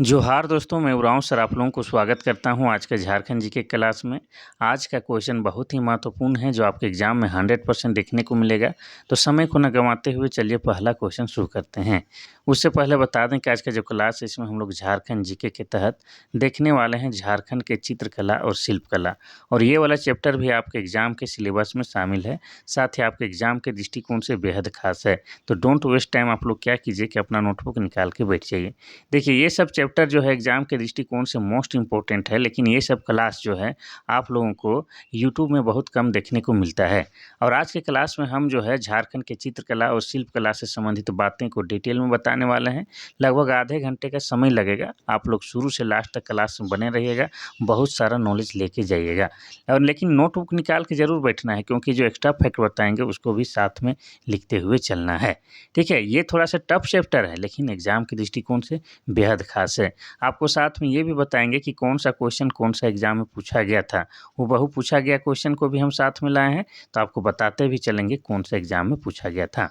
जोहार दोस्तों, मैं उरांव सर आप लोगों को स्वागत करता हूं आज के झारखंड जीके क्लास में। आज का क्वेश्चन बहुत ही महत्वपूर्ण है जो आपके एग्जाम में 100% देखने को मिलेगा। तो समय को न गंवाते हुए चलिए पहला क्वेश्चन शुरू करते हैं। उससे पहले बता दें कि आज का जो क्लास है इसमें हम लोग झारखंड जीके के तहत देखने वाले हैं झारखंड के चित्रकला और शिल्पकला, और ये वाला चैप्टर भी आपके एग्जाम के सिलेबस में शामिल है, साथ ही आपके एग्जाम के दृष्टिकोण से बेहद खास है। तो डोंट वेस्ट टाइम, आप लोग क्या कीजिए कि अपना नोटबुक निकाल के बैठ जाइए। देखिए, ये सब चैप्टर जो है एग्ज़ाम के दृष्टिकोण से मोस्ट इम्पोर्टेंट है, लेकिन ये सब क्लास जो है आप लोगों को यूट्यूब में बहुत कम देखने को मिलता है। और आज के क्लास में हम जो है झारखंड के चित्रकला और शिल्पकला से संबंधित बातें को डिटेल में बताने वाले हैं। लगभग आधे घंटे का समय लगेगा। आप लोग शुरू से लास्ट तक क्लास में बने रहिएगा, बहुत सारा नॉलेज लेके जाइएगा। और लेकिन नोटबुक निकाल के ज़रूर बैठना है, क्योंकि जो एक्स्ट्रा फैक्ट बताएंगे उसको भी साथ में लिखते हुए चलना है। ठीक है, ये थोड़ा सा टफ चैप्टर है, लेकिन एग्ज़ाम के दृष्टिकोण से बेहद खास है। आपको साथ में ये भी बताएंगे कि कौन सा क्वेश्चन कौन सा एग्जाम में पूछा गया था। हूबहू पूछा गया क्वेश्चन को भी हम साथ में लाए हैं, तो आपको बताते भी चलेंगे कौन सा एग्जाम में पूछा गया था।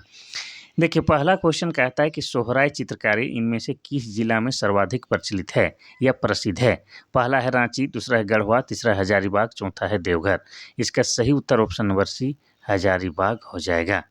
देखिए, पहला क्वेश्चन कहता है कि सोहराय चित्रकारी इनमें से किस जिला में सर्वाधिक प्रचलित है या प्रसिद्ध है। पहला है रांची, दूसरा है गढ़वा, तीसरा है हजारीबाग, चौथा है देवघर। इसका सही उत्तर ऑप्शन नंबर सी हजारीबाग हो जाएगा।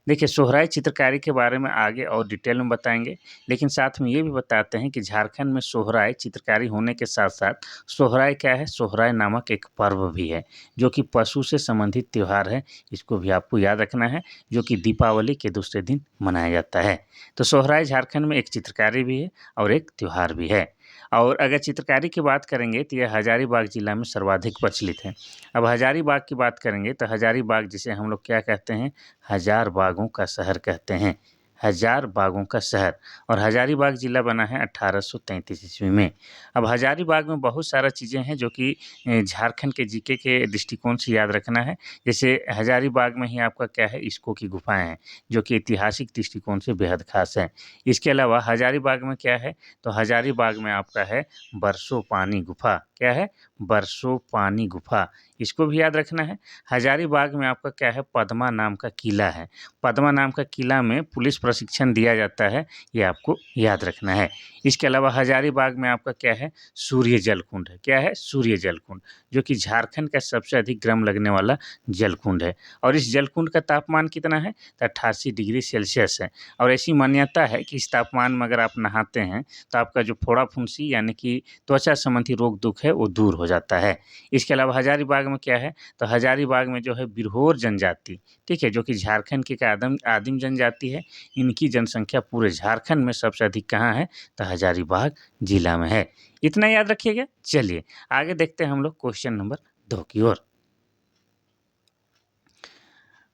देखिए, सोहराय चित्रकारी के बारे में आगे और डिटेल में बताएंगे, लेकिन साथ में ये भी बताते हैं कि झारखंड में सोहराय चित्रकारी होने के साथ साथ सोहराय क्या है, सोहराय नामक एक पर्व भी है जो कि पशु से संबंधित त्यौहार है। इसको भी आपको याद रखना है, जो कि दीपावली के दूसरे दिन मनाया जाता है। तो सोहराय झारखंड में एक चित्रकारी भी है और एक त्यौहार भी है। और अगर चित्रकारी की बात करेंगे तो यह हजारीबाग जिला में सर्वाधिक प्रचलित है। अब हजारीबाग की बात करेंगे तो हजारीबाग जिसे हम लोग क्या कहते हैं, हजार बागों का शहर कहते हैं, हजार बागों का शहर। और हजारीबाग जिला बना है 1833 ईस्वी में। अब हजारीबाग में बहुत सारा चीज़ें हैं जो कि झारखंड के जीके के दृष्टिकोण से याद रखना है। जैसे हजारीबाग में ही आपका क्या है, इस्को की गुफाएं हैं जो कि ऐतिहासिक दृष्टिकोण से बेहद खास है। इसके अलावा हजारीबाग में क्या है, तो हजारीबाग में आपका है बरसों पानी गुफा। क्या है, बरसों पानी गुफा, इसको भी याद रखना है। हजारीबाग में आपका क्या है, पद्मा नाम का किला है। पद्मा नाम का किला में पुलिस प्रशिक्षण दिया जाता है, ये आपको याद रखना है। इसके अलावा हजारीबाग में आपका क्या है, सूर्य जलकुंड है। क्या है, सूर्य जलकुंड, जो कि झारखंड का सबसे अधिक गर्म लगने वाला जलकुंड है। और इस जलकुंड का तापमान कितना है, तो 88 डिग्री सेल्सियस है। और ऐसी मान्यता है कि इस तापमान में अगर आप नहाते हैं तो आपका जो फोड़ा फुंसी यानी कि त्वचा संबंधी रोग दुख है वो दूर हो जाता है। इसके अलावा हजारीबाग में क्या है, तो हजारीबाग में जो है बिरहोर जनजाति, ठीक है, जो कि झारखंड की एक आदिम जनजाति है। इनकी जनसंख्या पूरे झारखंड में सबसे अधिक कहाँ है, तो हजारीबाग जिला में है। इतना याद रखिएगा। चलिए आगे देखते हैं हम लोग क्वेश्चन नंबर 2 की ओर।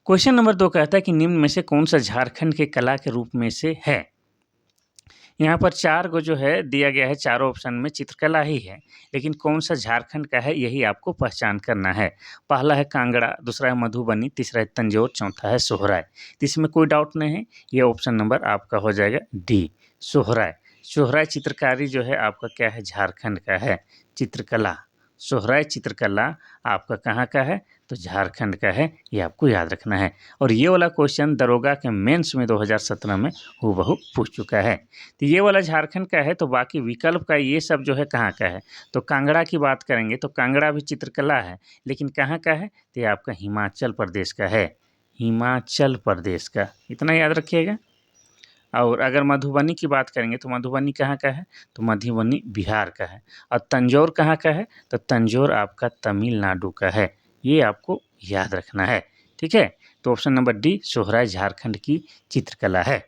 क्वेश्चन नंबर 2 कहता है कि निम्न में से कौन सा झारखंड के कला के रूप में से है। यहाँ पर 4 को जो है दिया गया है, चारों ऑप्शन में चित्रकला ही है, लेकिन कौन सा झारखंड का है यही आपको पहचान करना है। पहला है कांगड़ा, दूसरा है मधुबनी, तीसरा है तंजौर, चौथा है सोहराय। तो इसमें कोई डाउट नहीं है, ये ऑप्शन नंबर आपका हो जाएगा डी, सोहराय। सोहराय चित्रकारी जो है आपका क्या है, झारखंड का है चित्रकला। सोहराय चित्रकला आपका कहाँ का है, तो झारखंड का है, ये आपको याद रखना है। और ये वाला क्वेश्चन दरोगा के मेंस में 2017 में हूबहू पूछ चुका है। तो ये वाला झारखंड का है, तो बाकी विकल्प का ये सब जो है कहाँ का है, तो कांगड़ा की बात करेंगे तो कांगड़ा भी चित्रकला है, लेकिन कहाँ का है, तो ये आपका हिमाचल प्रदेश का है, हिमाचल प्रदेश का, इतना याद रखिएगा। और अगर मधुबनी की बात करेंगे तो मधुबनी कहाँ का है, तो मधुबनी बिहार का है। और तंजौर कहाँ का है, तो तंजौर आपका तमिलनाडु का है, ये आपको याद रखना है। ठीक है, तो option number D Sohrai Jharkhand की चित्रकला है।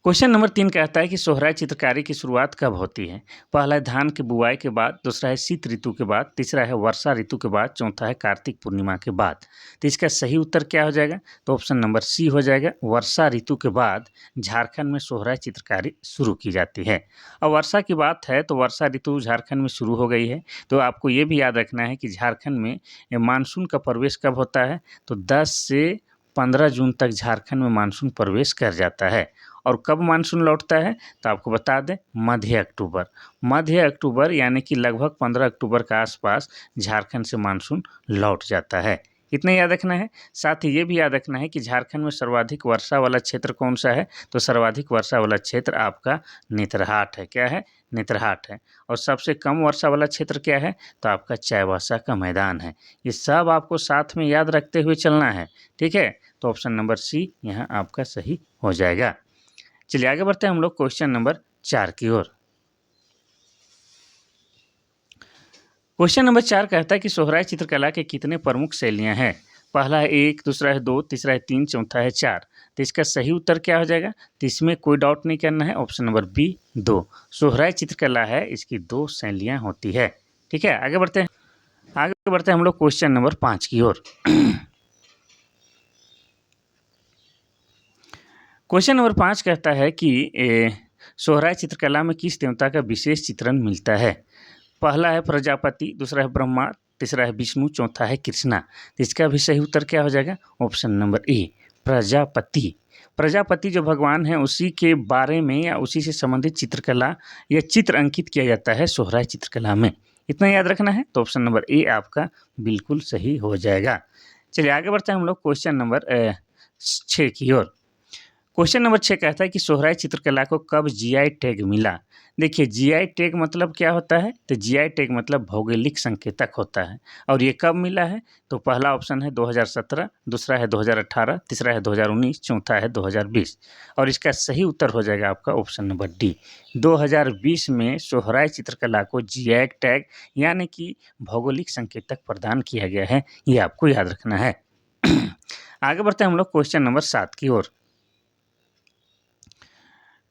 क्वेश्चन नंबर 3 कहता है कि सोहराय चित्रकारी की शुरुआत कब होती है। पहला है धान की बुआई के बाद, दूसरा है शीत ऋतु के बाद, तीसरा है वर्षा ऋतु के बाद, चौथा है कार्तिक पूर्णिमा के बाद। तो इसका सही उत्तर क्या हो जाएगा, तो ऑप्शन नंबर सी हो जाएगा, वर्षा ऋतु के बाद झारखंड में सोहराय चित्रकारी शुरू की जाती है। और वर्षा की बात है तो वर्षा ऋतु झारखंड में शुरू हो गई है। तो आपको ये भी याद रखना है कि झारखंड में मानसून का प्रवेश कब होता है, तो 10 से 15 जून तक झारखंड में मानसून प्रवेश कर जाता है। और कब मानसून लौटता है, तो आपको बता दें मध्य अक्टूबर। मध्य अक्टूबर यानी कि लगभग 15 अक्टूबर के आसपास झारखंड से मानसून लौट जाता है। इतना याद रखना है। साथ ही ये भी याद रखना है कि झारखंड में सर्वाधिक वर्षा वाला क्षेत्र कौन सा है, तो सर्वाधिक वर्षा वाला क्षेत्र आपका नेतरहाट है। क्या है? नेतरहाट है। और सबसे कम वर्षा वाला क्षेत्र क्या है, तो आपका चाईबासा का मैदान है। ये सब आपको साथ में याद रखते हुए चलना है, ठीक है। तो ऑप्शन नंबर सी यहाँ आपका सही हो जाएगा। चलिए आगे बढ़ते हैं हम लोग क्वेश्चन नंबर 4 की ओर। क्वेश्चन नंबर 4 कहता है कि सोहराय चित्रकला के कितने प्रमुख शैलियाँ हैं। पहला है 1, दूसरा है 2, तीसरा है 3, चौथा है 4। तो इसका सही उत्तर क्या हो जाएगा, तो इसमें कोई डाउट नहीं करना है, ऑप्शन नंबर बी 2। सोहराय चित्रकला है, इसकी 2 शैलियाँ होती है, ठीक है। आगे बढ़ते हैं हम लोग क्वेश्चन नंबर 5 की ओर। क्वेश्चन नंबर 5 कहता है कि सोहराय चित्रकला में किस देवता का विशेष चित्रण मिलता है। पहला है प्रजापति, दूसरा है ब्रह्मा, तीसरा है विष्णु, चौथा है कृष्णा। तो इसका भी सही उत्तर क्या हो जाएगा, ऑप्शन नंबर ए प्रजापति। प्रजापति जो भगवान है उसी के बारे में या उसी से संबंधित चित्रकला या चित्र अंकित किया जाता है सोहराय चित्रकला में। इतना याद रखना है, तो ऑप्शन नंबर ए आपका बिल्कुल सही हो जाएगा। चलिए आगे बढ़ते हैं हम लोग क्वेश्चन नंबर 6 की ओर। क्वेश्चन नंबर 6 कहता है कि सोहराय चित्रकला को कब जीआई टैग मिला। देखिए जीआई टैग मतलब क्या होता है, तो जीआई टैग मतलब भौगोलिक संकेतक होता है। और ये कब मिला है, तो पहला ऑप्शन है 2017, दूसरा है 2018, तीसरा है 2019, चौथा है 2020। और इसका सही उत्तर हो जाएगा आपका ऑप्शन नंबर डी 2020 में सोहराय चित्रकला को जीआई टैग यानी कि भौगोलिक संकेतक प्रदान किया गया है, ये आपको याद रखना है। आगे बढ़ते हैं हम लोग क्वेश्चन नंबर 7 की ओर।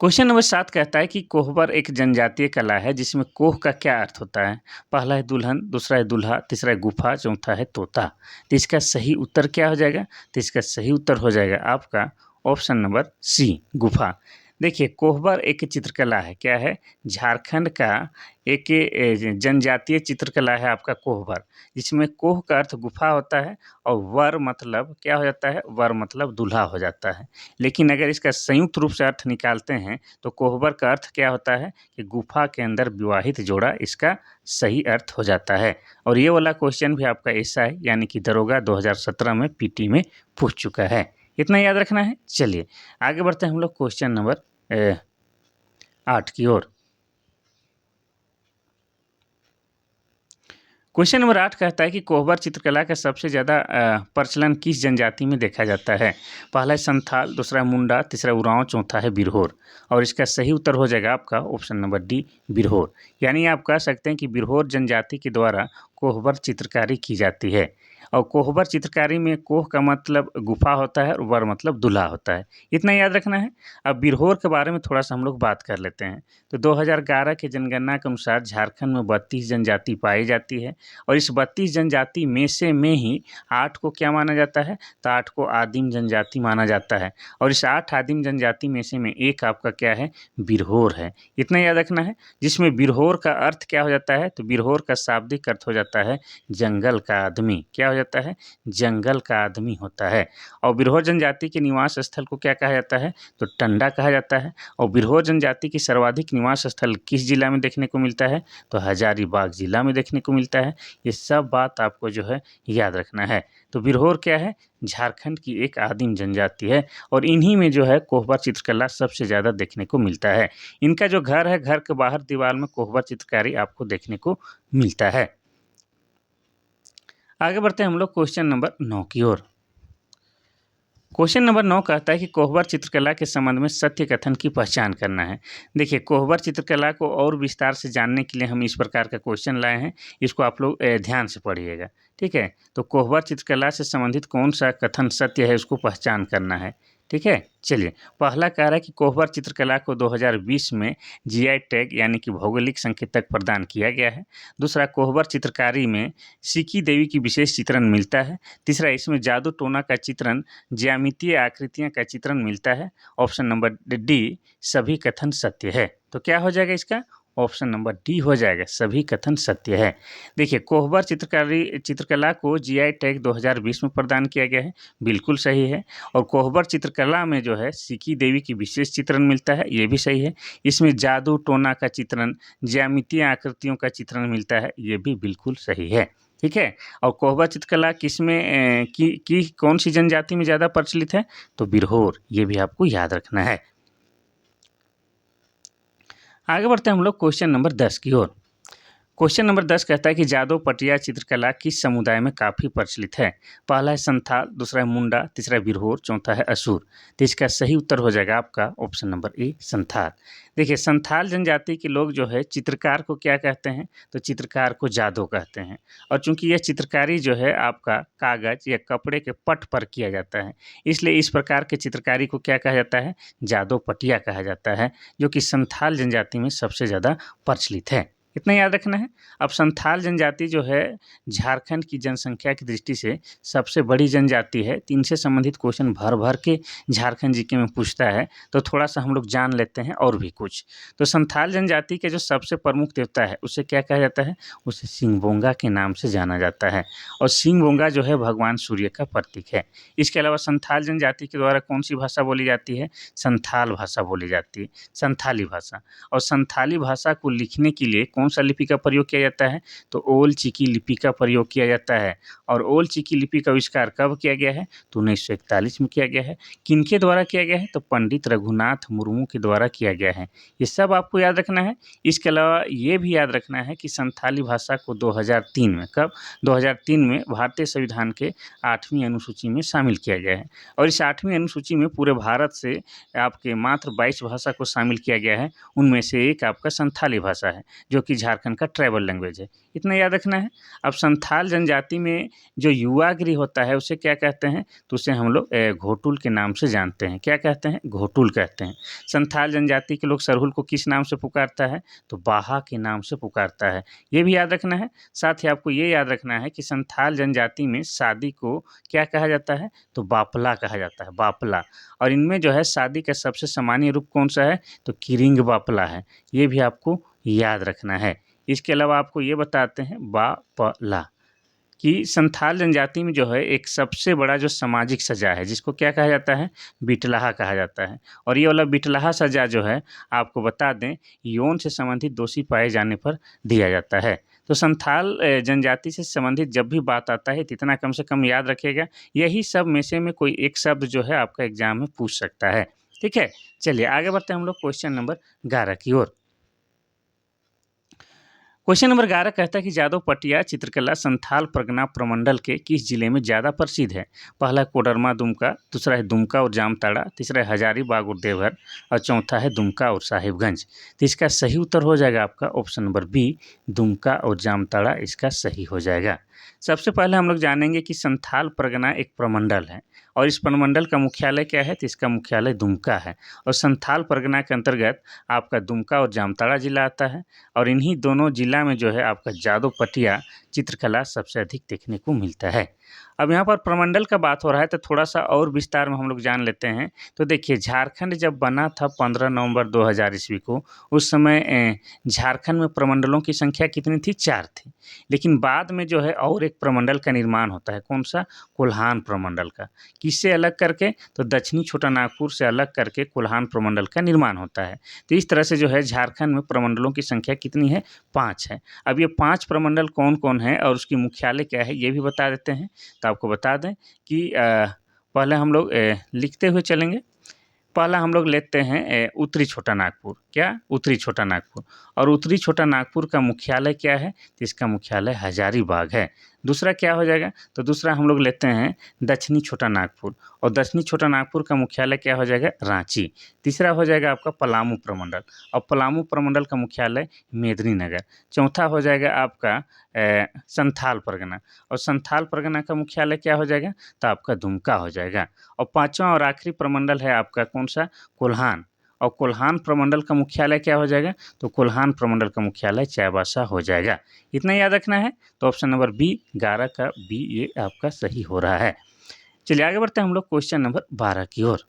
क्वेश्चन नंबर 7 कहता है कि कोहबर एक जनजातीय कला है जिसमें कोह का क्या अर्थ होता है। पहला है दुल्हन, दूसरा है दूल्हा, तीसरा है गुफा, चौथा है तोता। तो इसका सही उत्तर क्या हो जाएगा, तो इसका सही उत्तर हो जाएगा आपका ऑप्शन नंबर सी गुफा। देखिए कोहबर एक चित्रकला है, क्या है, झारखंड का एक जनजातीय चित्रकला है आपका कोहबर, जिसमें कोह का अर्थ गुफा होता है और वर मतलब क्या हो जाता है, वर मतलब दूल्हा हो जाता है। लेकिन अगर इसका संयुक्त रूप से अर्थ निकालते हैं तो कोहबर का अर्थ क्या होता है कि गुफा के अंदर विवाहित जोड़ा, इसका सही अर्थ हो जाता है। और ये वाला क्वेश्चन भी आपका ऐसा है, यानी कि दरोगा 2017 में पीटी में पूछ चुका है, इतना याद रखना है। चलिए आगे बढ़ते हैं हम लोग क्वेश्चन नंबर 8 की ओर। क्वेश्चन नंबर 8 कहता है कि कोहबर चित्रकला का सबसे ज़्यादा प्रचलन किस जनजाति में देखा जाता है। पहला है संथाल, दूसरा है मुंडा, तीसरा उरांव, चौथा है बिरहोर। और इसका सही उत्तर हो जाएगा आपका ऑप्शन नंबर डी बिरहोर। यानी आप कह सकते हैं कि बिरहोर जनजाति के द्वारा कोहबर चित्रकारी की जाती है। और कोहबर चित्रकारी में कोह का मतलब गुफा होता है और वर मतलब दूल्हा होता है, इतना याद रखना है। अब बिरहोर के बारे में थोड़ा सा हम लोग बात कर लेते हैं। तो 2011 के जनगणना के अनुसार झारखंड में 32 जनजाति पाई जाती है। और इस 32 जनजाति में ही 8 को क्या माना जाता है, तो 8 को आदिम जनजाति माना जाता है। और इस 8 आदिम जनजाति में एक आपका क्या है, बिरहोर है, इतना याद रखना है। जिसमें बिरहोर का अर्थ क्या हो जाता है, तो बिरहोर का शाब्दिक अर्थ हो जाता है जंगल का आदमी। क्या हो जाता है, जंगल का आदमी होता है। और बिरहोर जनजाति के निवास स्थल को क्या कहा जाता है, तो टंडा कहा जाता है। और बिरहोर जनजाति की सर्वाधिक निवास स्थल किस जिला में देखने को मिलता है, तो हजारीबाग जिला में देखने को मिलता है। ये सब बात आपको जो है याद रखना है। तो बिरहोर क्या है, झारखंड की एक आदिम जनजाति है। और इन्हीं में जो है कोहबर चित्रकला सबसे ज़्यादा देखने को मिलता है। इनका जो घर है, घर के बाहर दीवार में कोहबर चित्रकारी आपको देखने को मिलता है। आगे बढ़ते हैं हम लोग क्वेश्चन नंबर 9 की ओर। क्वेश्चन नंबर 9 कहता है कि कोहबर चित्रकला के संबंध में सत्य कथन की पहचान करना है। देखिए कोहबर चित्रकला को और विस्तार से जानने के लिए हम इस प्रकार का क्वेश्चन लाए हैं, इसको आप लोग ध्यान से पढ़िएगा, ठीक है। तो कोहबर चित्रकला से संबंधित कौन सा कथन सत्य है, उसको पहचान करना है, ठीक है। चलिए पहला कह रहा है कि कोहबर चित्रकला को 2020 में जीआई टैग यानी कि भौगोलिक संकेतक प्रदान किया गया है। दूसरा, कोहबर चित्रकारी में सिकी देवी की विशेष चित्रण मिलता है। तीसरा, इसमें जादू टोना का चित्रण, ज्यामितीय आकृतियां का चित्रण मिलता है। ऑप्शन नंबर डी सभी कथन सत्य है। तो क्या हो जाएगा इसका, ऑप्शन नंबर डी हो जाएगा, सभी कथन सत्य है। देखिए कोहबर चित्रकला को जीआई टैग 2020 में प्रदान किया गया है, बिल्कुल सही है। और कोहबर चित्रकला में जो है सिकी देवी की विशेष चित्रण मिलता है, ये भी सही है। इसमें जादू टोना का चित्रण, ज्यामितीय आकृतियों का चित्रण मिलता है, ये भी बिल्कुल सही है। ठीक है। और कोहबर चित्रकला किसमें की कौन सी जनजाति में ज़्यादा प्रचलित है? तो बिरहोर, ये भी आपको याद रखना है। आगे बढ़ते हैं हम लोग क्वेश्चन नंबर 10 की ओर। क्वेश्चन नंबर 10 कहता है कि जादव पटिया चित्रकला किस समुदाय में काफ़ी प्रचलित है? पहला है संथाल, दूसरा है मुंडा, तीसरा है बिरहोर, चौथा है असुर। तो इसका सही उत्तर हो जाएगा आपका ऑप्शन नंबर ए संथाल। देखिए, संथाल जनजाति के लोग जो है चित्रकार को क्या कहते हैं? तो चित्रकार को जादव कहते हैं। और चूंकि यह चित्रकारी जो है आपका कागज या कपड़े के पट पर किया जाता है, इसलिए इस प्रकार के चित्रकारी को क्या कहा जाता है? जादव पटिया कहा जाता है, जो कि संथाल जनजाति में सबसे ज़्यादा प्रचलित है। इतना याद रखना है। अब संथाल जनजाति जो है झारखंड की जनसंख्या की दृष्टि से सबसे बड़ी जनजाति है। तो इनसे संबंधित क्वेश्चन भर भर के झारखंड जीके में पूछता है, तो थोड़ा सा हम लोग जान लेते हैं और भी कुछ। तो संथाल जनजाति के जो सबसे प्रमुख देवता है उसे क्या कहा जाता है? उसे सिंहबोंगा के नाम से जाना जाता है। और सिंहबोंगा जो है भगवान सूर्य का प्रतीक है। इसके अलावा संथाल जनजाति के द्वारा कौन सी भाषा बोली जाती है? संथाल भाषा बोली जाती है, संथाली भाषा। और संथाली भाषा को लिखने के लिए कौन सा लिपि का प्रयोग किया जाता है? तो ओल चिकी लिपि का प्रयोग किया जाता है। और ओल चिकी लिपि का आविष्कार कब किया गया है? तो 1941 में किया गया है। किनके द्वारा किया गया है? तो पंडित रघुनाथ मुर्मू के द्वारा किया गया है। ये सब आपको याद रखना है। इसके अलावा ये भी याद रखना है कि संथाली भाषा को 2003 में, कब? 2003 में भारतीय संविधान के 8वीं अनुसूची में शामिल किया गया है। और इस 8वीं अनुसूची में पूरे भारत से आपके मात्र 22 भाषा को शामिल किया गया है। उनमें से एक आपका संथाली भाषा है, जो कि झारखंड का ट्राइबल लैंग्वेज है। इतना याद रखना है। अब संथाल जनजाति में जो युवागिरी होता है उसे क्या कहते हैं? तो उसे हम लोग घोटुल के नाम से जानते हैं। क्या कहते हैं? घोटुल कहते हैं। संथाल जनजाति के लोग सरहुल को किस नाम से पुकारता है? तो बाहा के नाम से पुकारता है। ये भी याद रखना है। साथ ही आपको ये याद रखना है कि संथाल जनजाति में शादी को क्या कहा जाता है? तो बापला कहा जाता है, बापला। और इनमें जो है शादी का सबसे सामान्य रूप कौन सा है? तो किरिंग बापला है। ये भी आपको याद रखना है। इसके अलावा आपको ये बताते हैं बापला कि संथाल जनजाति में जो है एक सबसे बड़ा जो सामाजिक सजा है, जिसको क्या कहा जाता है? बिटलाहा कहा जाता है। और ये वाला बिटलाहा सजा जो है आपको बता दें, यौन से संबंधित दोषी पाए जाने पर दिया जाता है। तो संथाल जनजाति से संबंधित जब भी बात आता है, तो इतना कम से कम याद रखिएगा। यही सब में से में कोई एक शब्द जो है आपका एग्जाम में पूछ सकता है। ठीक है, चलिए आगे बढ़ते हैं हम लोग क्वेश्चन नंबर 11 की ओर। क्वेश्चन नंबर 11 कहता है कि जादव पटिया चित्रकला संथाल परगना प्रमंडल के किस जिले में ज़्यादा प्रसिद्ध है? पहला है कोडरमा दुमका, दूसरा है दुमका और जामताड़ा, तीसरा है हजारीबाग और देवघर, और चौथा है दुमका और साहिबगंज। तो इसका सही उत्तर हो जाएगा आपका ऑप्शन नंबर बी, दुमका और जामताड़ा इसका सही हो जाएगा। सबसे पहले हम लोग जानेंगे कि संथाल परगना एक प्रमंडल है, और इस प्रमंडल का मुख्यालय क्या है? तो इसका मुख्यालय दुमका है। और संथाल परगना के अंतर्गत आपका दुमका और जामताड़ा जिला आता है। और इन्हीं दोनों जिला में जो है आपका जादव पटिया चित्रकला सबसे अधिक देखने को मिलता है। अब यहाँ पर प्रमंडल का बात हो रहा है, तो थोड़ा सा और विस्तार में हम लोग जान लेते हैं। तो देखिए, झारखंड जब बना था 15 नवंबर 2000 ईस्वी को, उस समय झारखंड में प्रमंडलों की संख्या कितनी थी? 4 थी। लेकिन बाद में जो है और एक प्रमंडल का निर्माण होता है। कौन सा? कोल्हान प्रमंडल का। किससे अलग करके? तो दक्षिणी छोटा नागपुर से अलग करके कोल्हान प्रमंडल का निर्माण होता है। तो इस तरह से जो है झारखंड में प्रमंडलों की संख्या कितनी है? 5 है। अब ये 5 प्रमंडल कौन कौन है और उसकी मुख्यालय क्या है, ये भी बता देते हैं। तो आपको बता दें कि पहले हम लोग लिखते हुए चलेंगे। पहला हम लोग लेते हैं उत्तरी छोटा नागपुर। क्या? उत्तरी छोटा नागपुर। और उत्तरी छोटा नागपुर का मुख्यालय क्या है? तो इसका मुख्यालय हजारीबाग है। दूसरा क्या हो जाएगा? तो दूसरा हम लोग लेते हैं दक्षिणी छोटा नागपुर। और दक्षिणी छोटा नागपुर का मुख्यालय क्या हो जाएगा? रांची। तीसरा हो जाएगा आपका पलामू प्रमंडल। और पलामू प्रमंडल का मुख्यालय मेदिनीनगर। चौथा हो जाएगा आपका संथाल परगना। और संथाल परगना का मुख्यालय क्या हो जाएगा? तो आपका दुमका हो जाएगा। और पाँचवां और आखिरी प्रमंडल है आपका कौन सा? कोल्हान। और कोल्हान प्रमंडल का मुख्यालय क्या हो जाएगा? तो कोल्हान प्रमंडल का मुख्यालय चाईबासा हो जाएगा। इतना याद रखना है। तो ऑप्शन नंबर बी, 11 का बी, ये आपका सही हो रहा है। चलिए आगे बढ़ते हैं हम लोग क्वेश्चन नंबर 12 की ओर।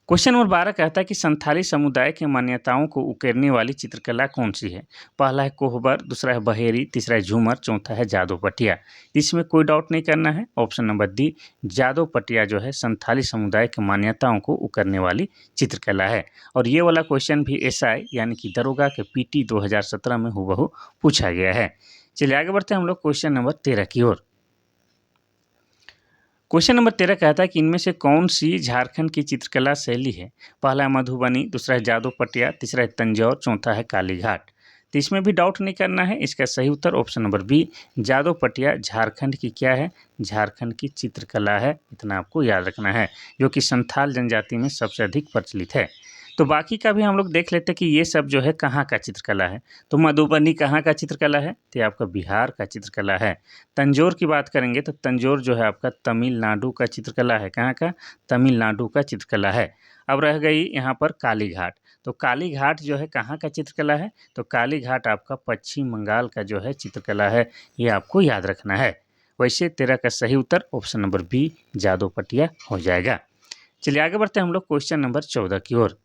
क्वेश्चन नंबर 12 कहता है कि संथाली समुदाय की मान्यताओं को उकेरने वाली चित्रकला कौन सी है? पहला है कोहबर, दूसरा है बहेरी, तीसरा है झूमर, चौथा है जादू पटिया। इसमें कोई डाउट नहीं करना है। ऑप्शन नंबर डी जादू पटिया जो है संथाली समुदाय की मान्यताओं को उकेरने वाली चित्रकला है। और ये वाला क्वेश्चन भी एसआई यानी कि दरोगा के पीटी 2017 में हूबहू पूछा गया है। चलिए आगे बढ़ते हैं हम लोग क्वेश्चन नंबर 13 की ओर। क्वेश्चन नंबर 13 कहता है कि इनमें से कौन सी झारखंड की चित्रकला शैली है? पहला है मधुबनी, दूसरा है जादू पटिया, तीसरा है तंजौर, चौथा है कालीघाट। तो इसमें भी डाउट नहीं करना है। इसका सही उत्तर ऑप्शन नंबर बी जादू पटिया झारखंड की क्या है? झारखंड की चित्रकला है। इतना आपको याद रखना है, जो कि संथाल जनजाति में सबसे अधिक प्रचलित है। तो बाकी का भी हम लोग देख लेते हैं कि ये सब जो है कहाँ का चित्रकला है। तो मधुबनी कहाँ का चित्रकला है? तो ये आपका बिहार का चित्रकला है। तंजौर की बात करेंगे तो तंजौर जो है आपका तमिलनाडु का चित्रकला है। कहाँ का? तमिलनाडु का चित्रकला है। अब रह गई यहाँ पर कालीघाट। तो कालीघाट जो है कहाँ का चित्रकला है? तो कालीघाट आपका पश्चिम बंगाल का जो है चित्रकला है। ये आपको याद रखना है। वैसे 13 का सही उत्तर ऑप्शन नंबर बी जादू पटिया हो जाएगा। चलिए आगे बढ़ते हैं हम लोग क्वेश्चन नंबर 14 की ओर।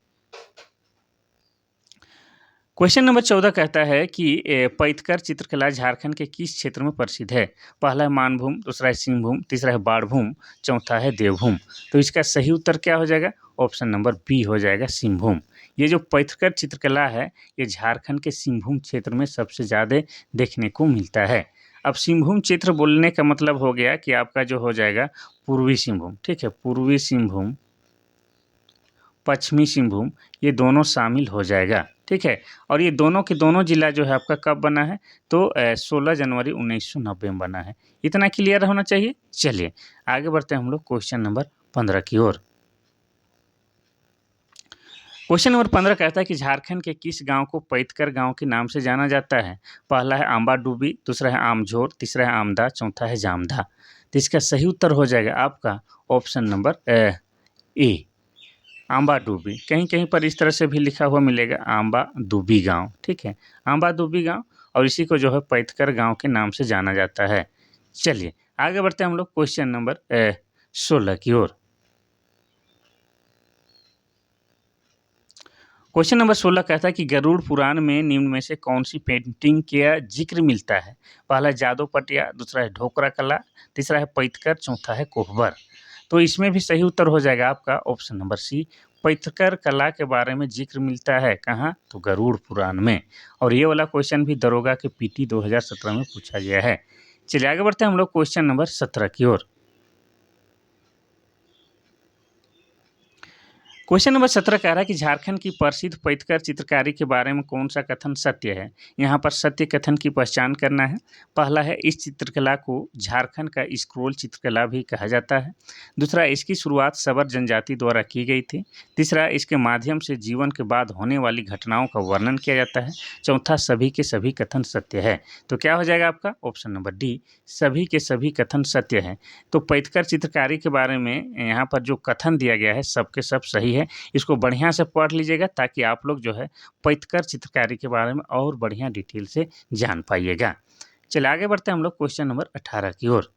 क्वेश्चन नंबर 14 कहता है कि पैथकर चित्रकला झारखंड के किस क्षेत्र में प्रसिद्ध है? पहला है मानभूम, दूसरा है सिंहभूम, तीसरा है बाड़भूम, चौथा है देवभूम। तो इसका सही उत्तर क्या हो जाएगा? ऑप्शन नंबर बी हो जाएगा सिंहभूम। ये जो पैथकर चित्रकला है ये झारखंड के सिंहभूम क्षेत्र में सबसे ज़्यादा देखने को मिलता है। अब सिंहभूम क्षेत्र बोलने का मतलब हो गया कि आपका जो हो जाएगा पूर्वी सिंहभूम। ठीक है, पूर्वी सिंहभूम, पश्चिमी सिंहभूम, ये दोनों शामिल हो जाएगा। ठीक है, और ये दोनों के दोनों जिला जो है आपका कब बना है? तो 16 जनवरी 1990 में बना है। इतना क्लियर होना चाहिए। चलिए आगे बढ़ते हैं हम लोग क्वेश्चन नंबर 15 की ओर। क्वेश्चन नंबर 15 कहता है कि झारखंड के किस गांव को पैथकर गांव के नाम से जाना जाता है? पहला है आंबा डूबी, दूसरा है आमझोर, तीसरा है आमदा, चौथा है जामधा। तो इसका सही उत्तर हो जाएगा आपका ऑप्शन नंबर ए आंबा डूबी। कहीं कहीं पर इस तरह से भी लिखा हुआ मिलेगा आंबा डूबी गांव। ठीक है, आंबा डूबी गांव, और इसी को जो है पैथकर गांव के नाम से जाना जाता है। चलिए आगे बढ़ते हैं हम लोग क्वेश्चन नंबर 16 की ओर। क्वेश्चन नंबर 16 कहता है कि गरुड़ पुराण में निम्न में से कौन सी पेंटिंग का जिक्र मिलता है? पहला है जादू पटिया, दूसरा है ढोकरा कला, तीसरा है पैथकर, चौथा है कोहबर। तो इसमें भी सही उत्तर हो जाएगा आपका ऑप्शन नंबर सी पैथकर कला के बारे में जिक्र मिलता है। कहाँ? तो गरुड़ पुराण में। और ये वाला क्वेश्चन भी दरोगा के पीटी 2017 में पूछा गया है। चलिए आगे बढ़ते हैं हम लोग क्वेश्चन नंबर 17 की ओर। क्वेश्चन नंबर 17 कह रहा है कि झारखंड की प्रसिद्ध पैथकर चित्रकारी के बारे में कौन सा कथन सत्य है? यहाँ पर सत्य कथन की पहचान करना है। पहला है इस चित्रकला को झारखंड का स्क्रोल चित्रकला भी कहा जाता है। दूसरा, इसकी शुरुआत सबर जनजाति द्वारा की गई थी। तीसरा, इसके माध्यम से जीवन के बाद होने वाली घटनाओं का वर्णन किया जाता है। चौथा, सभी के सभी कथन सत्य है। तो क्या हो जाएगा आपका ऑप्शन नंबर डी सभी के सभी कथन सत्य है। तो पैथकर चित्रकारी के बारे में यहाँ पर जो कथन दिया गया है सबके सब सही है। इसको बढ़िया से पढ़ लीजिएगा ताकि आप लोग जो है पैथकर चित्रकारी के बारे में और बढ़िया डिटेल से जान पाइएगा। चलिए आगे बढ़ते हैं हम लोग क्वेश्चन नंबर 18 की ओर।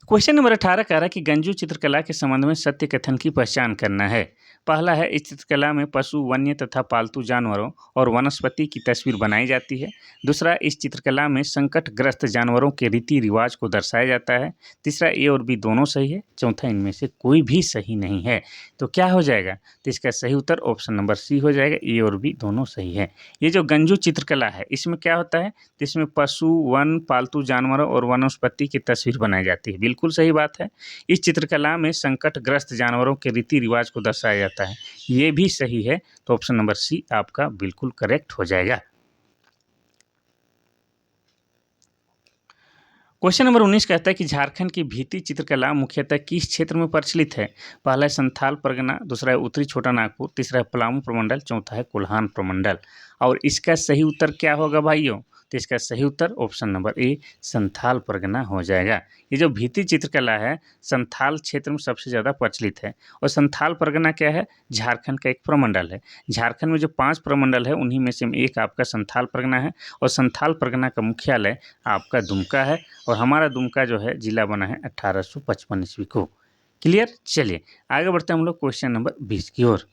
क्वेश्चन नंबर 18 कह रहा है कि गंजू चित्रकला के संबंध में सत्य कथन की पहचान करना है। पहला है इस चित्रकला में पशु, वन्य तथा पालतू जानवरों और वनस्पति की तस्वीर बनाई जाती है। दूसरा, इस चित्रकला में संकटग्रस्त जानवरों के रीति रिवाज को दर्शाया जाता है। तीसरा, ए और बी दोनों सही है। चौथा, इनमें से कोई भी सही नहीं है। तो क्या हो जाएगा? तो इसका सही उत्तर ऑप्शन नंबर सी हो जाएगा, ए और बी दोनों सही है। ये जो गंजू चित्रकला है इसमें क्या होता है? तो इसमें पशु, वन, पालतू जानवरों और वनस्पति की तस्वीर बनाई जाती है। बिल्कुल सही बात है। इस चित्रकला में संकटग्रस्त जानवरों के रीति रिवाज को दर्शाया जाता है। ये भी सही है। तो ऑप्शन नंबर सी आपका बिल्कुल करेक्ट हो जाएगा। क्वेश्चन नंबर 19 कहता है कि झारखंड की भित्ति चित्रकला मुख्यतः किस क्षेत्र में प्रचलित है? पहला है संथाल परगना, दूसरा है उत्तरी छोटा नागपुर, तीसरा है पलामू प्रमंडल, चौथा है कोल्हान प्रमंडल। और इसका सही उत्तर क्या होगा भाइयों? तो इसका सही उत्तर option number A Santhal Pargana हो जाएगा। ये जो भित्ति चित्रकला है संथाल क्षेत्र में सबसे ज़्यादा प्रचलित है। और संथाल परगना क्या है? झारखंड का एक प्रमंडल है। झारखंड में जो 5 प्रमंडल है उन्हीं में से एक आपका संथाल परगना है। और संथाल परगना का मुख्यालय आपका दुमका है। और हमारा दुमका जो है जिला बना है 1855 ईस्वी को। क्लियर। चलिए आगे बढ़ते हैं हम लोग क्वेश्चन नंबर 20 की ओर।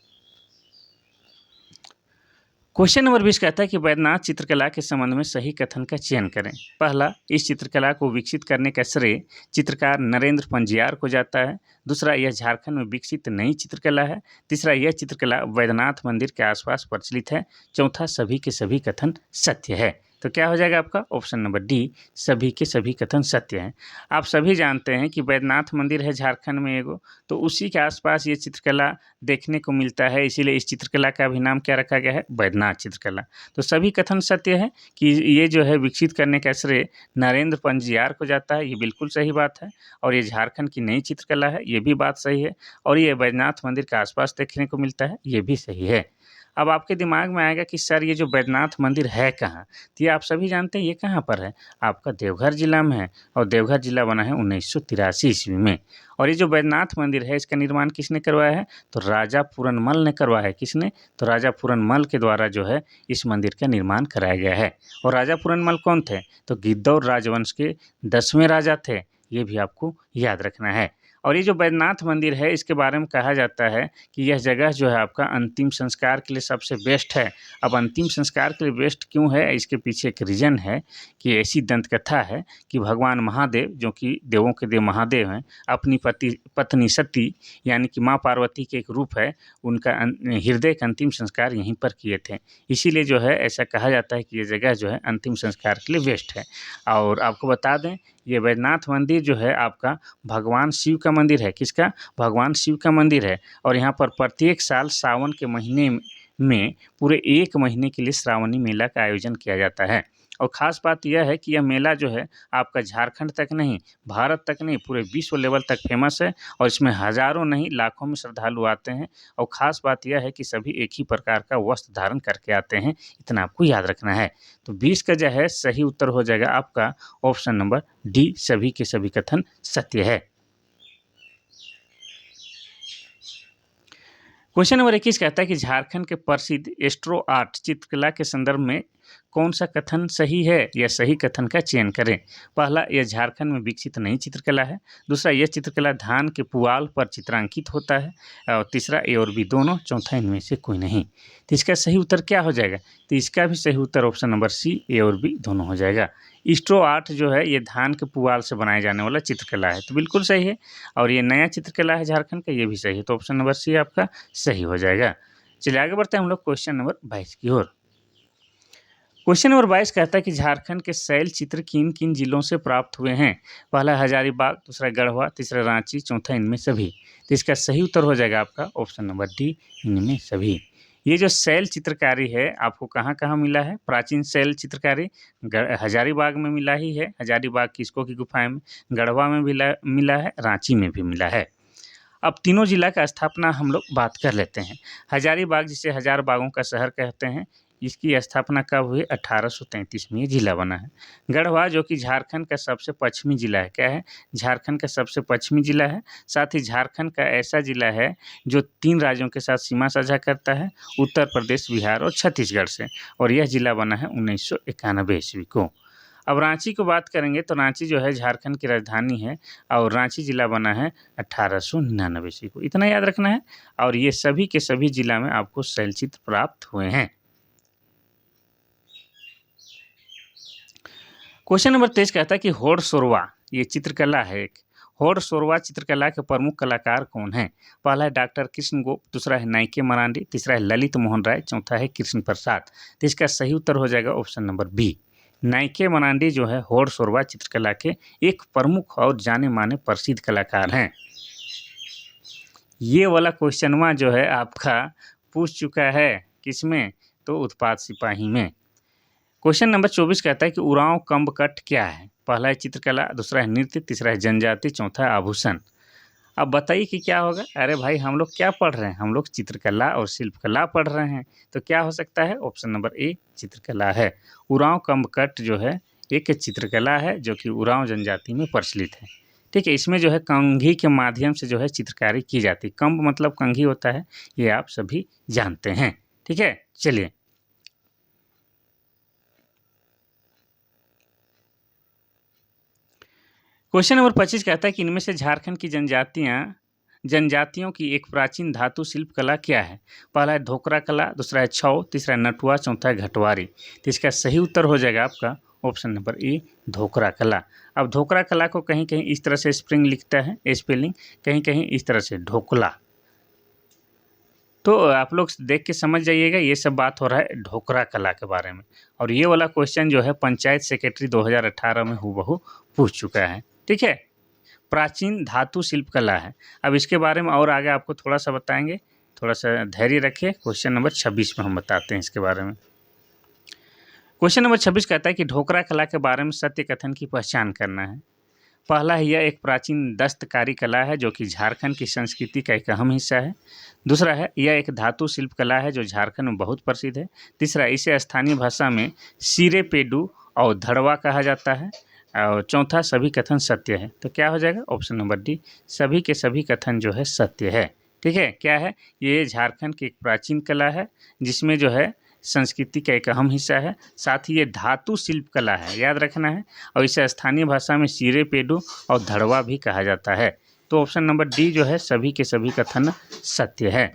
क्वेश्चन नंबर 20 कहता है कि वैद्यनाथ चित्रकला के संबंध में सही कथन का चयन करें। पहला, इस चित्रकला को विकसित करने का श्रेय चित्रकार नरेंद्र पंजियार को जाता है। दूसरा, यह झारखंड में विकसित नई चित्रकला है। तीसरा, यह चित्रकला वैद्यनाथ मंदिर के आसपास प्रचलित है। चौथा, सभी के सभी कथन सत्य है। तो क्या हो जाएगा आपका ऑप्शन नंबर डी, सभी के सभी कथन सत्य हैं। आप सभी जानते हैं कि वैद्यनाथ मंदिर है झारखंड में एगो, तो उसी के आसपास ये चित्रकला देखने को मिलता है, इसीलिए इस चित्रकला का भी नाम क्या रखा गया है, वैद्यनाथ चित्रकला। तो सभी कथन सत्य है कि ये जो है विकसित करने का श्रेय नरेंद्र पंजियार को जाता है, ये बिल्कुल सही बात है। और ये झारखंड की नई चित्रकला है, ये भी बात सही है। और ये वैद्यनाथ मंदिर के आसपास देखने को मिलता है, ये भी सही है। अब आपके दिमाग में आएगा कि सर ये जो वैद्यनाथ मंदिर है कहाँ, तो ये आप सभी जानते हैं ये कहाँ पर है, आपका देवघर जिला में है। और देवघर जिला बना है 1983 ईस्वी में। और ये जो वैद्यनाथ मंदिर है इसका निर्माण किसने करवाया है, तो राजा पूरनमल ने करवाया है। किसने, तो राजा पूरनमल के द्वारा जो है इस मंदिर का निर्माण कराया गया है। और राजा पूरनमल कौन थे, तो गिद्धौर राजवंश के 10वें राजा थे, ये भी आपको याद रखना है। और ये जो वैद्यनाथ मंदिर है इसके बारे में कहा जाता है कि यह जगह जो है आपका अंतिम संस्कार के लिए सबसे बेस्ट है। अब अंतिम संस्कार के लिए बेस्ट क्यों है, इसके पीछे एक रीज़न है कि ऐसी दंत कथा है कि भगवान महादेव, जो कि देवों के देव महादेव हैं, अपनी पत्नी सती यानी कि माँ पार्वती के एक रूप है, उनका हृदय का अंतिम संस्कार यहीं पर किए थे। इसीलिए जो है ऐसा कहा जाता है कि ये जगह जो है अंतिम संस्कार के लिए बेस्ट है। और आपको बता दें ये वैद्यनाथ मंदिर जो है आपका भगवान शिव का मंदिर है। किसका, भगवान शिव का मंदिर है। और यहाँ पर प्रत्येक साल सावन के महीने में पूरे 1 महीने के लिए श्रावणी मेला का आयोजन किया जाता है। और ख़ास बात यह है कि यह मेला जो है आपका झारखंड तक नहीं, भारत तक नहीं, पूरे विश्व लेवल तक फेमस है। और इसमें हज़ारों नहीं लाखों में श्रद्धालु आते हैं। और ख़ास बात यह है कि सभी एक ही प्रकार का वस्त्र धारण करके आते हैं, इतना आपको याद रखना है। तो 20 का जो है सही उत्तर हो जाएगा आपका ऑप्शन नंबर डी, सभी के सभी कथन सत्य है। क्वेश्चन नंबर 21 कहता है कि झारखंड के प्रसिद्ध एस्ट्रो आर्ट चित्रकला के संदर्भ में कौन सा कथन सही है, या सही कथन का चयन करें। पहला, यह झारखंड में विकसित नई चित्रकला है। दूसरा, यह चित्रकला धान के पुआल पर चित्रांकित होता है। और तीसरा, ए और बी दोनों। चौथा, इनमें से कोई नहीं। तो इसका सही उत्तर क्या हो जाएगा, तो इसका भी सही उत्तर ऑप्शन नंबर सी, ए और बी दोनों हो जाएगा। स्ट्रो आर्ट जो है ये धान के पुआल से बनाए जाने वाला चित्रकला है, तो बिल्कुल सही है। और ये नया चित्रकला है झारखंड का, ये भी सही है। तो ऑप्शन नंबर सी आपका सही हो जाएगा। चलिए आगे बढ़ते हैं हम लोग क्वेश्चन नंबर 22 की ओर। क्वेश्चन नंबर 22 कहता है कि झारखंड के शैल चित्र किन किन जिलों से प्राप्त हुए हैं। पहला हजारीबाग, दूसरा गढ़वा, तीसरा रांची, चौथा इनमें सभी। तो इसका सही उत्तर हो जाएगा आपका ऑप्शन नंबर डी, इनमें सभी। ये जो शैल चित्रकारी है आपको कहाँ कहाँ मिला है, प्राचीन शैल चित्रकारी हजारीबाग में मिला ही है, हजारीबाग किसको की गुफाएं में, गढ़वा में मिला है, रांची में भी मिला है। अब तीनों जिला का स्थापना हम लोग बात कर लेते हैं। हजारीबाग जिसे हजार बागों का शहर कहते हैं, इसकी स्थापना कब हुई, 1833 में ये जिला बना है। गढ़वा जो कि झारखंड का सबसे पश्चिमी जिला है, क्या है, झारखंड का सबसे पश्चिमी जिला है। साथ ही झारखंड का ऐसा जिला है जो 3 राज्यों के साथ सीमा साझा करता है, उत्तर प्रदेश, बिहार और छत्तीसगढ़ से। और यह जिला बना है 1991 ईस्वी को। अब रांची को बात करेंगे तो रांची जो है झारखंड की राजधानी है, और रांची जिला बना है 1899 ईस्वी को, इतना याद रखना है। और ये सभी के सभी जिला में आपको शैलचित्र प्राप्त हुए हैं। क्वेश्चन नंबर 23 कहता है कि होड़ सोरवा ये चित्रकला है एक, होड़ सोरवा चित्रकला के प्रमुख कलाकार कौन हैं। पहला है डॉक्टर कृष्ण गोप, दूसरा है नाइके मरांडी, तीसरा है ललित मोहन राय, चौथा है कृष्ण प्रसाद। तो इसका सही उत्तर हो जाएगा option number B, Naike Marandi जो है होड़ सोरवा चित्रकला के एक प्रमुख और जाने माने प्रसिद्ध कलाकार हैं। ये वाला क्वेश्चनवा जो है आपका पूछ चुका है किसमें, तो उत्पाद सिपाही में। क्वेश्चन नंबर 24 कहता है कि उरांव कम्बकट क्या है। पहला है चित्रकला, दूसरा है नृत्य, तीसरा है जनजाति, चौथा है आभूषण। अब बताइए कि क्या होगा। अरे भाई हम लोग क्या पढ़ रहे हैं, हम लोग चित्रकला और शिल्पकला पढ़ रहे हैं। तो क्या हो सकता है, ऑप्शन नंबर ए चित्रकला है। उरांव कम्बकट जो है एक चित्रकला है जो कि उरांव जनजाति में प्रचलित है। ठीक है, इसमें जो है कंघी के माध्यम से जो है चित्रकारी की जाती है। कम्ब मतलब कंघी होता है, ये आप सभी जानते हैं। ठीक है, चलिए क्वेश्चन नंबर 25 कहता है कि इनमें से झारखंड की जनजातियां जनजातियों की एक प्राचीन धातु शिल्प कला क्या है? पहला है ढोकरा कला, दूसरा है छौ, तीसरा है नटुआ, चौथा है घटवारी। तो इसका सही उत्तर हो जाएगा आपका ऑप्शन नंबर ए, ढोकरा कला। अब ढोकरा कला को कहीं कहीं इस तरह से स्प्रिंग लिखता है स्पेलिंग, कहीं कहीं इस तरह से ढोकला। तो आप लोग देख के समझ जाइएगा, ये सब बात हो रहा है ढोकरा कला के बारे में। और ये वाला क्वेश्चन जो है पंचायत सेक्रेटरी 2018 में हूबहू पूछ चुका है। ठीक है, प्राचीन धातु शिल्प कला है। अब इसके बारे में और आगे आपको थोड़ा सा बताएंगे, थोड़ा सा धैर्य रखिए। क्वेश्चन नंबर 26 में हम बताते हैं इसके बारे में। क्वेश्चन नंबर 26 कहता है कि ढोकरा कला के बारे में सत्य कथन की पहचान करना है। पहला है, यह एक प्राचीन दस्तकारी कला है जो कि झारखंड की संस्कृति का एक अहम हिस्सा है। दूसरा है, यह एक धातु शिल्प कला है जो झारखंड में बहुत प्रसिद्ध है। तीसरा, इसे स्थानीय भाषा में सिरेपेडू और धड़वा कहा जाता है। और चौथा, सभी कथन सत्य है। तो क्या हो जाएगा ऑप्शन नंबर डी, सभी के सभी कथन जो है सत्य है। ठीक है, क्या है, ये झारखंड की एक प्राचीन कला है जिसमें जो है संस्कृति का एक अहम हिस्सा है। साथ ही ये धातु शिल्प कला है, याद रखना है। और इसे स्थानीय भाषा में सिरेपेडू और धड़वा भी कहा जाता है। तो ऑप्शन नंबर डी जो है सभी के सभी कथन सत्य है।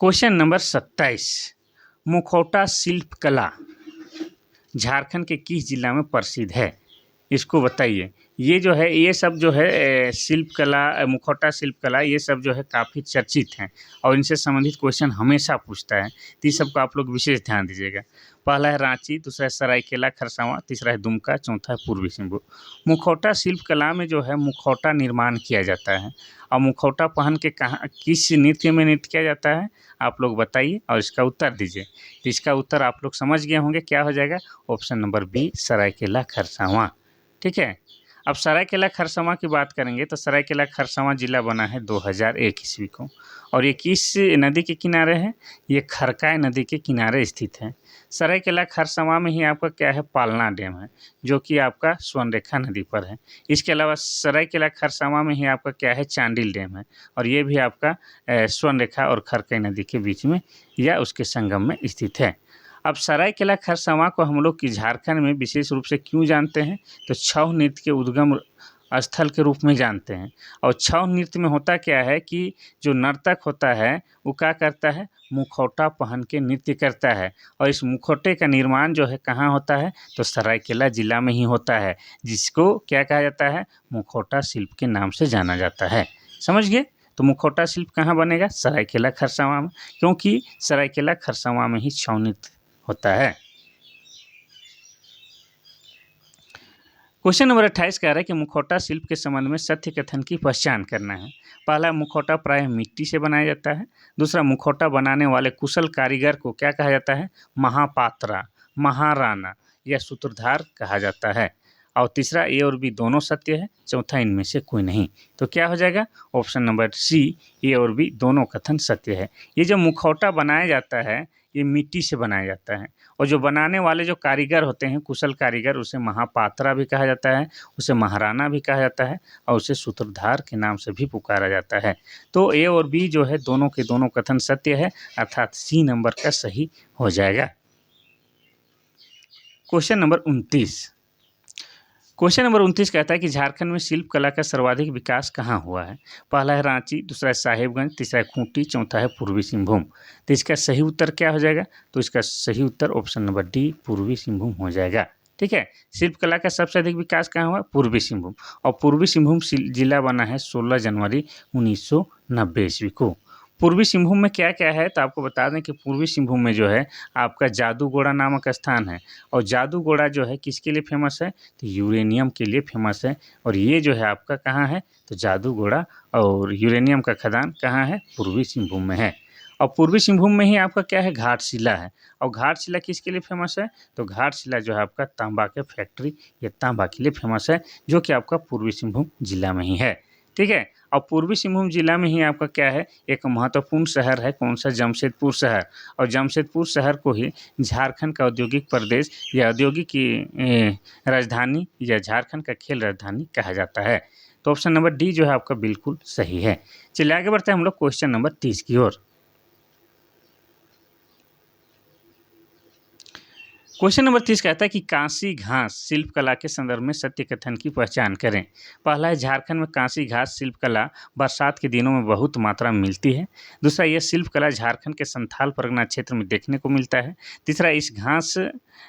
क्वेश्चन नंबर 27, मुखौटा शिल्प कला झारखंड के किस जिला में प्रसिद्ध है? इसको बताइए। ये जो है, ये सब जो है शिल्प कला, मुखौटा शिल्प कला, ये सब जो है काफ़ी चर्चित हैं और इनसे संबंधित क्वेश्चन हमेशा पूछता है। तो इस सबको आप लोग विशेष ध्यान दीजिएगा। पहला है रांची, दूसरा है सरायकेला खरसावां, तीसरा है दुमका, चौथा है पूर्वी सिंहभूम। मुखौटा शिल्प कला में जो है मुखौटा निर्माण किया जाता है। और मुखौटा पहन के कहाँ, किस नृत्य में नृत्य किया जाता है, आप लोग बताइए और इसका उत्तर दीजिए। तो इसका उत्तर आप लोग समझ गए होंगे, क्या हो जाएगा option number B, Saraikela Kharsawan. ठीक है, अब सरायकेला खरसावां की बात करेंगे तो सरायकेला खरसावां जिला बना है 2001 ईस्वी को। और ये किस नदी के किनारे है? ये खरकाय नदी के किनारे स्थित है। सरायकेला खरसावां में ही आपका क्या है, पालना डैम है जो कि आपका स्वर्णरेखा नदी पर है। इसके अलावा सरायकेला खरसावां में ही आपका क्या है, चांडिल डैम है और ये भी आपका स्वर्णरेखा और खरकाय नदी के बीच में या उसके संगम में स्थित है। अब सरायकेला खरसावां को हम लोग की झारखंड में विशेष रूप से क्यों जानते हैं? तो छऊ नृत्य के उद्गम स्थल के रूप में जानते हैं। और छऊ नृत्य में होता क्या है कि जो नर्तक होता है वो क्या करता है, मुखौटा पहन के नृत्य करता है। और इस मुखौटे का निर्माण जो है कहाँ होता है, तो सरायकेला जिला में ही होता है, जिसको क्या कहा जाता है, मुखौटा शिल्प के नाम से जाना जाता है। समझ गए? तो मुखौटा शिल्प कहाँ बनेगा, सरायकेला खरसावां में, क्योंकि सरायकेला खरसावां में ही छऊ नृत्य होता है। क्वेश्चन नंबर 28 कह रहा है कि मुखौटा शिल्प के संबंध में सत्य कथन की पहचान करना है। पहला, मुखौटा प्रायः मिट्टी से बनाया जाता है। दूसरा, मुखौटा बनाने वाले कुशल कारीगर को क्या कहा जाता है, महापात्रा, महाराणा या सूत्रधार कहा जाता है। और तीसरा, ए और बी दोनों सत्य है। चौथा, इनमें से कोई नहीं। तो क्या हो जाएगा ऑप्शन नंबर सी, ए और बी दोनों कथन सत्य है। ये जो मुखौटा बनाया जाता है ये मिट्टी से बनाया जाता है। और जो बनाने वाले जो कारीगर होते हैं, कुशल कारीगर, उसे महापात्रा भी कहा जाता है, उसे महाराणा भी कहा जाता है और उसे सूत्रधार के नाम से भी पुकारा जाता है। तो ए और बी जो है दोनों के दोनों कथन सत्य है, अर्थात सी नंबर का सही हो जाएगा। क्वेश्चन नंबर 29, क्वेश्चन नंबर 29 कहता है कि झारखंड में शिल्प कला का सर्वाधिक विकास कहाँ हुआ है? पहला है रांची, दूसरा है साहिबगंज, तीसरा है खूंटी, चौथा है पूर्वी सिंहभूम। तो इसका सही उत्तर क्या हो जाएगा? तो इसका सही उत्तर ऑप्शन नंबर डी, पूर्वी सिंहभूम हो जाएगा। ठीक है, शिल्प कला का सबसे अधिक विकास कहाँ हुआ? पूर्वी सिंहभूम। और पूर्वी सिंहभूम जिला बना है 16 जनवरी 1990 ईस्वी को। पूर्वी सिंहभूम में क्या क्या है, तो आपको बता दें कि पूर्वी सिंहभूम में जो है आपका जादूगोड़ा नामक स्थान है। और जादूगोड़ा जो है किसके लिए फेमस है? तो यूरेनियम के लिए फेमस है। और ये जो है आपका कहाँ है, तो जादूगोड़ा और यूरेनियम का खदान कहाँ है? पूर्वी सिंहभूम में है। और पूर्वी सिंहभूम में ही आपका क्या है, घाटशिला है। और घाटशिला किसके लिए फेमस है? तो घाटशिला जो है आपका तांबा के फैक्ट्री या तांबा के लिए फेमस है, जो कि आपका पूर्वी सिंहभूम जिला में ही है। ठीक है, और पूर्वी सिंहभूम जिला में ही आपका क्या है, एक महत्वपूर्ण शहर है, कौन सा? जमशेदपुर शहर। और जमशेदपुर शहर को ही झारखंड का औद्योगिक प्रदेश या औद्योगिक की राजधानी या झारखंड का खेल राजधानी कहा जाता है। तो ऑप्शन नंबर डी जो है आपका बिल्कुल सही है। चलिए आगे बढ़ते हैं हम लोग क्वेश्चन नंबर 30 की ओर। क्वेश्चन नंबर 30 कहता है कि कांसी घास शिल्प कला के संदर्भ में सत्य कथन की पहचान करें। पहला है, झारखंड में कांसी घास शिल्प कला बरसात के दिनों में बहुत मात्रा में मिलती है। दूसरा, यह शिल्प कला झारखंड के संथाल परगना क्षेत्र में देखने को मिलता है। तीसरा, इस घास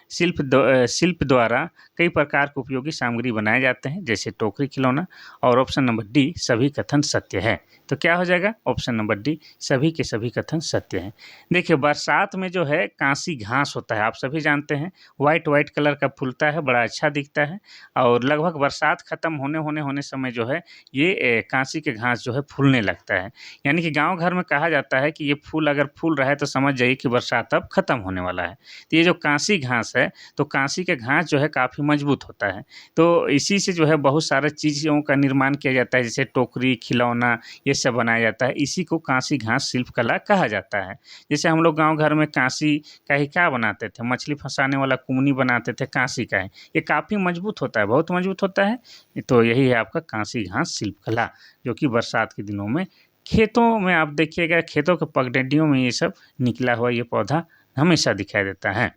शिल्प द्वारा कई प्रकार के उपयोगी सामग्री बनाए जाते हैं, जैसे टोकरी, खिलौना। और ऑप्शन नंबर डी, सभी कथन सत्य है। तो क्या हो जाएगा? ऑप्शन नंबर डी, सभी के सभी कथन सत्य हैं। देखिए, बरसात में जो है कांसी घास होता है, आप सभी जानते हैं, वाइट कलर का फूलता है, बड़ा अच्छा दिखता है। और लगभग बरसात खत्म होने समय जो है ये कांसी के घास जो है फूलने लगता है। यानी कि गांव घर में कहा जाता है कि ये फूल अगर फूल रहा है तो समझ जाइए कि बरसात अब खत्म होने वाला है। तो ये जो कांसी घास है, तो कांसी के घास जो है काफ़ी मजबूत होता है। तो इसी से जो है बहुत सारे चीज़ों का निर्माण किया जाता है, जैसे टोकरी, खिलौना, ये सब बनाया जाता है। इसी को कांसी घास शिल्प कला कहा जाता है। जैसे हम लोग गाँव घर में कांसी का ही क्या बनाते थे, मछली फंसाने वाला कुमनी बनाते थे, कांसी का है। ये काफ़ी मजबूत होता है, बहुत मजबूत होता है। तो यही है आपका कांसी घास शिल्प कला, जो कि बरसात के दिनों में खेतों में आप देखिएगा, खेतों के पगडंडियों में ये सब निकला हुआ ये पौधा हमेशा दिखाई देता है।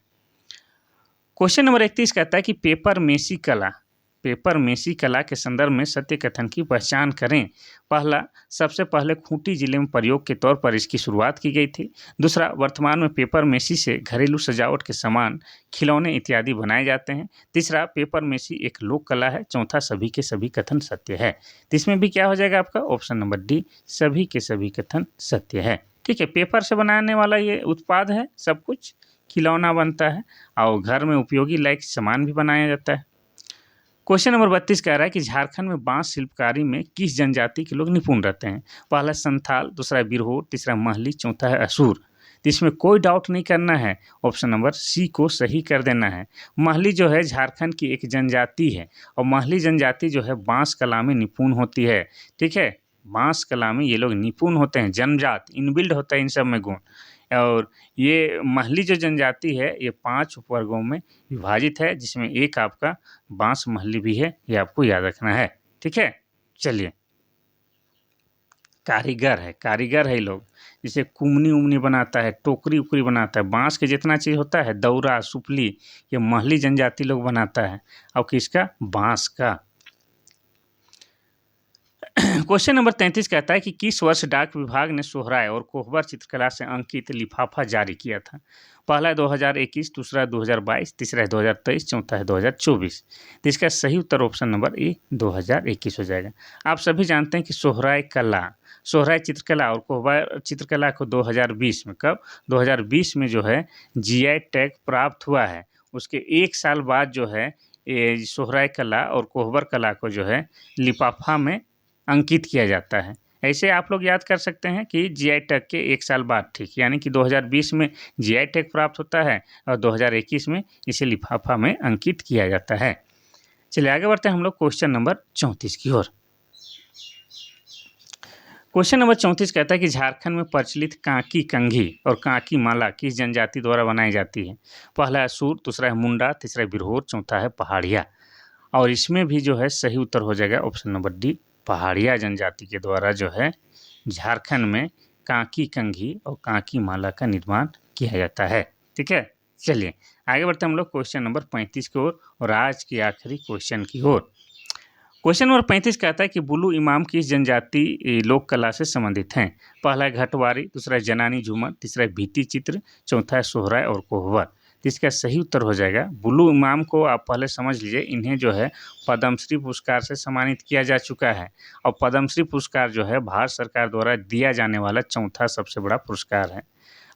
क्वेश्चन नंबर 31 कहता है कि पेपर मेसी कला के संदर्भ में सत्य कथन की पहचान करें। पहला, सबसे पहले खूंटी जिले में प्रयोग के तौर पर इसकी शुरुआत की गई थी। दूसरा, वर्तमान में पेपर मेसी से घरेलू सजावट के सामान, खिलौने इत्यादि बनाए जाते हैं। तीसरा, पेपर मेसी एक लोक कला है। चौथा, सभी के सभी कथन सत्य है। तो इसमें भी क्या हो जाएगा आपका? ऑप्शन नंबर डी, सभी के सभी कथन सत्य है। ठीक है, पेपर से बनाने वाला ये उत्पाद है, सब कुछ खिलौना बनता है और घर में उपयोगी लायक सामान भी बनाया जाता है। क्वेश्चन नंबर 32 कह रहा है कि झारखंड में बांस शिल्पकारी में किस जनजाति के लोग निपुण रहते हैं? पहला संथाल, दूसरा बिरहोर, तीसरा महली, चौथा है असुर। तो इसमें कोई डाउट नहीं करना है, ऑप्शन नंबर सी को सही कर देना है। महली जो है झारखंड की एक जनजाति है और महली जनजाति जो है बांस कला में निपुण होती है। ठीक है, बांस कला में ये लोग निपुण होते हैं, जन्मजात इनबिल्ड होता है इन सब में गुण। और ये महली जो जनजाति है ये 5 उपवर्गों में विभाजित है, जिसमें एक आपका बांस महली भी है, ये आपको याद रखना है। ठीक है, चलिए, कारीगर है ये लोग, जैसे कुमनी उमनी बनाता है, टोकरी उकरी बनाता है, बांस के जितना चीज़ होता है, दौरा, सुपली, ये महली जनजाति लोग बनाता है। और किसका? बांस का। क्वेश्चन नंबर 33 कहता है कि किस वर्ष डाक विभाग ने सोहराय और कोहबर चित्रकला से अंकित लिफाफा जारी किया था? पहला है 2021, दूसरा है 2022, तीसरा है 2023, चौथा है 2024। तो इसका सही उत्तर ऑप्शन नंबर ए 2021 हो जाएगा। आप सभी जानते हैं कि सोहराय चित्रकला और कोहबर चित्रकला को 2020 में, कब? 2020 में जो है जीआई टैग प्राप्त हुआ है। उसके 1 साल बाद जो है ये सोहराय कला और कोहबर कला को जो है लिफाफा में अंकित किया जाता है। ऐसे आप लोग याद कर सकते हैं कि जीआई टैग के 1 साल बाद, ठीक, यानी कि 2020 में जीआई टैग प्राप्त होता है और 2021 में इसे लिफाफा में अंकित किया जाता है। चलिए आगे बढ़ते हैं हम लोग क्वेश्चन नंबर 34 की ओर। क्वेश्चन नंबर 34 कहता है कि झारखंड में प्रचलित कांकी कंघी और कांकी माला किस जनजाति द्वारा बनाई जाती है? पहला है सूर, दूसरा है मुंडा, तीसरा है बिरहोर, चौथा है पहाड़िया। और इसमें भी जो है सही उत्तर हो जाएगा ऑप्शन नंबर डी, पहाड़िया जनजाति के द्वारा जो है झारखंड में कांकी कंघी और कांकी माला का निर्माण किया जाता है। ठीक है, चलिए आगे बढ़ते हैं हम लोग क्वेश्चन नंबर 35 की ओर और आज की आखिरी क्वेश्चन की ओर। क्वेश्चन नंबर 35 कहता है कि बुल्लू इमाम किस जनजाति लोक कला से संबंधित हैं? पहला है घटवारी, दूसरा है जनानी झूमर, तीसरा है भित्ति चित्र, चौथा है सोहराय और कोहबर। तो इसका सही उत्तर हो जाएगा बुल्लू इमाम को आप पहले समझ लीजिए, इन्हें जो है पद्मश्री पुरस्कार से सम्मानित किया जा चुका है और पद्मश्री पुरस्कार जो है भारत सरकार द्वारा दिया जाने वाला चौथा सबसे बड़ा पुरस्कार है।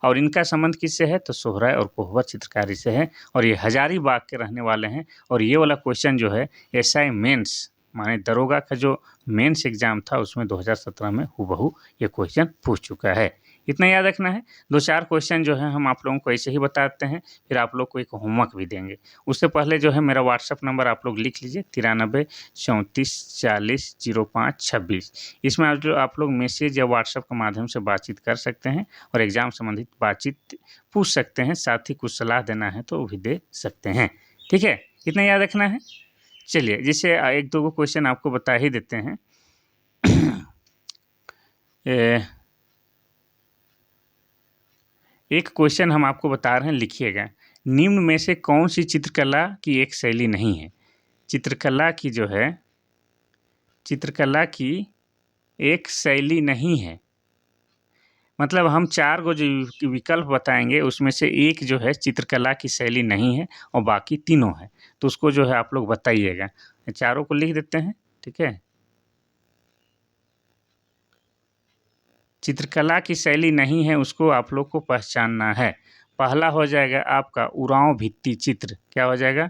और इनका संबंध किससे है? तो सोहराय और कोहबर चित्रकारी से है और ये हजारीबाग के रहने वाले हैं। और ये वाला क्वेश्चन जो है एसआई मेंस माने दरोगा का जो मेंस एग्जाम था उसमें 2017 में हूबहू ये क्वेश्चन पूछ चुका है। इतना याद रखना है। 2-4 क्वेश्चन जो है हम आप लोगों को ऐसे ही बताते हैं, फिर आप लोग को एक होमवर्क भी देंगे। उससे पहले जो है मेरा व्हाट्सअप नंबर आप लोग लिख लीजिए 93 34 40 05 26। इसमें आप लोग मैसेज या व्हाट्सअप के माध्यम से बातचीत कर सकते हैं और एग्ज़ाम संबंधित बातचीत पूछ सकते हैं, साथ ही कुछ सलाह देना है तो वो भी दे सकते हैं। ठीक है, इतना याद रखना है। चलिए, जिससे 1-2 क्वेश्चन आपको बता ही देते हैं। एक क्वेश्चन हम आपको बता रहे हैं, लिखिएगा। निम्न में से कौन सी चित्रकला की एक शैली नहीं है? चित्रकला की एक शैली नहीं है, मतलब हम 4 गो जो विकल्प बताएंगे उसमें से एक जो है चित्रकला की शैली नहीं है और बाकी तीनों है, तो उसको जो है आप लोग बताइएगा। चारों को लिख देते हैं, ठीक है। चित्रकला की शैली नहीं है, उसको आप लोग को पहचानना है। पहला हो जाएगा आपका उरांव भित्ति चित्र। क्या हो जाएगा?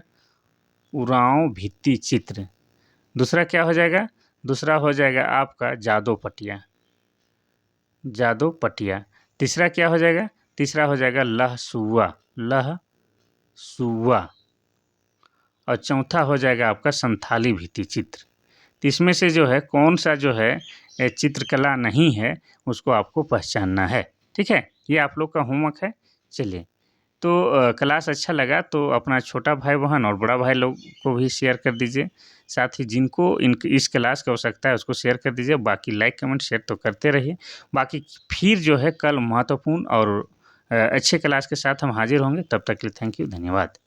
उरांव भित्ति चित्र। दूसरा क्या हो जाएगा? दूसरा हो जाएगा आपका जादो पटिया। जादो पटिया। तीसरा क्या हो जाएगा? तीसरा हो जाएगा लहसुआ। लहसुआ। और चौथा हो जाएगा आपका संथाली भित्ति चित्र। तो इसमें से जो है कौन सा जो है चित्रकला नहीं है उसको आपको पहचानना है, ठीक है। ये आप लोग का होमवर्क है। चलिए, तो क्लास अच्छा लगा तो अपना छोटा भाई बहन और बड़ा भाई लोग को भी शेयर कर दीजिए। साथ ही जिनको इस क्लास की आवश्यकता है उसको शेयर कर दीजिए। बाकी लाइक कमेंट शेयर तो करते रहिए। बाकी फिर जो है कल महत्वपूर्ण और अच्छे क्लास के साथ हम हाजिर होंगे। तब तक के लिए थैंक यू, धन्यवाद।